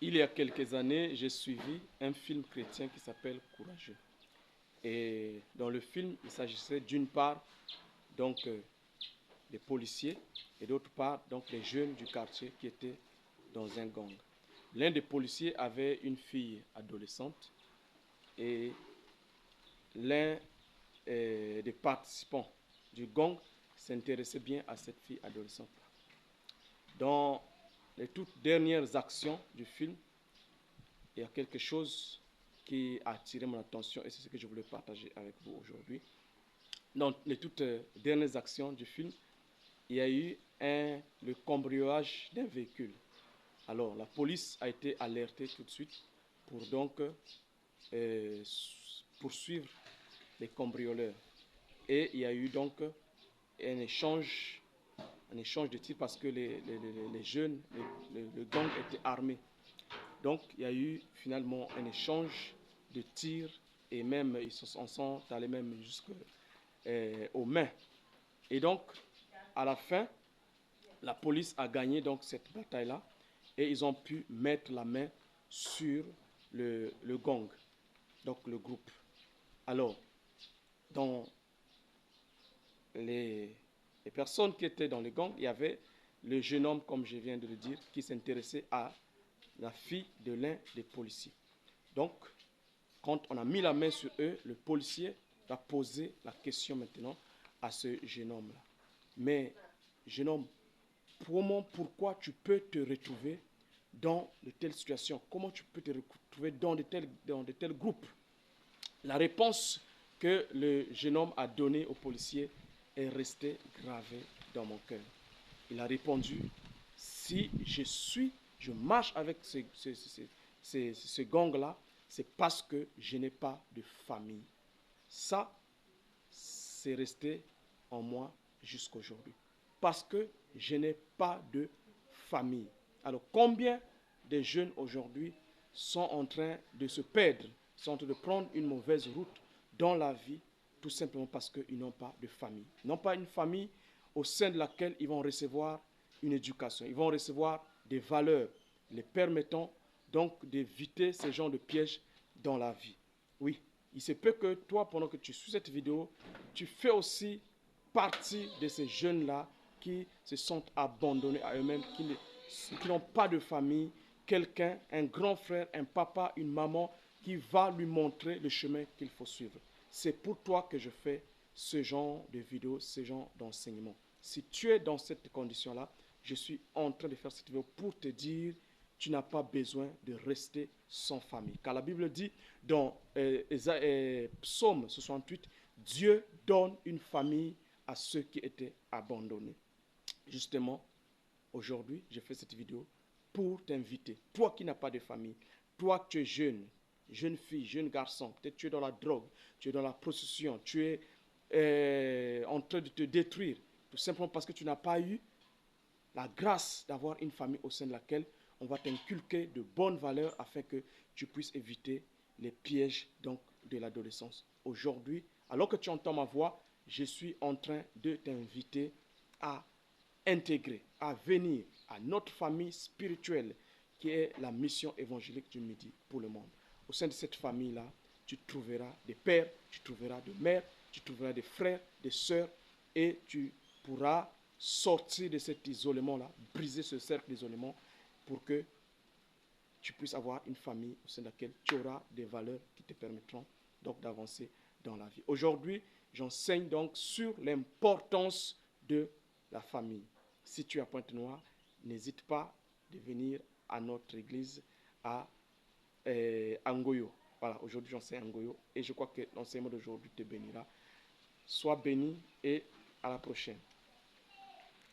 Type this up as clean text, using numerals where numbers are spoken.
Il y a quelques années, j'ai suivi un film chrétien qui s'appelle Courageux. Et dans le film, il s'agissait d'une part donc des policiers et d'autre part donc les jeunes du quartier qui étaient dans un gang. L'un des policiers avait une fille adolescente et l'un des participants du gang s'intéressait bien à cette fille adolescente-là. Dans les toutes dernières actions du film, il y a quelque chose qui a attiré mon attention et c'est ce que je voulais partager avec vous aujourd'hui. Dans les toutes dernières actions du film, il y a eu le cambriolage d'un véhicule. Alors, la police a été alertée tout de suite pour donc poursuivre les cambrioleurs. Et il y a eu donc un échange de tirs parce que les jeunes, le gang était armé. Donc, il y a eu finalement un échange de tirs et même ils sont allés même jusqu'aux mains. Et donc, à la fin, la police a gagné donc cette bataille-là et ils ont pu mettre la main sur le gang, donc le groupe. Alors, dans les personnes qui étaient dans le gang, il y avait le jeune homme, comme je viens de le dire, qui s'intéressait à la fille de l'un des policiers. Donc, quand on a mis la main sur eux, le policier va poser la question maintenant à ce jeune homme-là. Mais, jeune homme, pourquoi tu peux te retrouver dans de telles situations? Comment tu peux te retrouver dans de tels groupes? La réponse que le jeune homme a donnée au policier est restée gravée dans mon cœur. Il a répondu, si je marche avec ce gang-là, c'est parce que je n'ai pas de famille. Ça, c'est resté en moi jusqu'aujourd'hui. Parce que je n'ai pas de famille. Alors, combien de jeunes aujourd'hui sont en train de se perdre, sont en train de prendre une mauvaise route dans la vie, tout simplement parce qu'ils n'ont pas de famille. Ils n'ont pas une famille au sein de laquelle ils vont recevoir une éducation. Ils vont recevoir des valeurs les permettant donc d'éviter ce genre de pièges dans la vie. Oui, il se peut que toi, pendant que tu suis cette vidéo, tu fais aussi partie de ces jeunes-là qui se sentent abandonnés à eux-mêmes, qui n'ont pas de famille, quelqu'un, un grand frère, un papa, une maman qui va lui montrer le chemin qu'il faut suivre. C'est pour toi que je fais ce genre de vidéo, ce genre d'enseignement. Si tu es dans cette condition-là, je suis en train de faire cette vidéo pour te dire tu n'as pas besoin de rester sans famille. Car la Bible dit dans Psaume 68, Dieu donne une famille à ceux qui étaient abandonnés. Justement, aujourd'hui, je fais cette vidéo pour t'inviter. Toi qui n'as pas de famille, toi qui es jeune fille, jeune garçon, peut-être tu es dans la drogue, tu es dans la prostitution, tu es en train de te détruire, tout simplement parce que tu n'as pas eu la grâce d'avoir une famille au sein de laquelle on va t'inculquer de bonnes valeurs afin que tu puisses éviter les pièges donc, de l'adolescence. Aujourd'hui, alors que tu entends ma voix, je suis en train de t'inviter à intégrer, à venir à notre famille spirituelle qui est la mission évangélique du Midi pour le monde. Au sein de cette famille-là, tu trouveras des pères, tu trouveras des mères, tu trouveras des frères, des sœurs et tu pourras sortir de cet isolement-là, briser ce cercle d'isolement pour que tu puisses avoir une famille au sein de laquelle tu auras des valeurs qui te permettront donc d'avancer dans la vie. Aujourd'hui, j'enseigne donc sur l'importance de la famille. Si tu es à Pointe-Noire, n'hésite pas de venir à notre église à Angoyo. Voilà, aujourd'hui j'enseigne Angoyo et je crois que l'enseignement d'aujourd'hui te bénira. Sois béni et à la prochaine.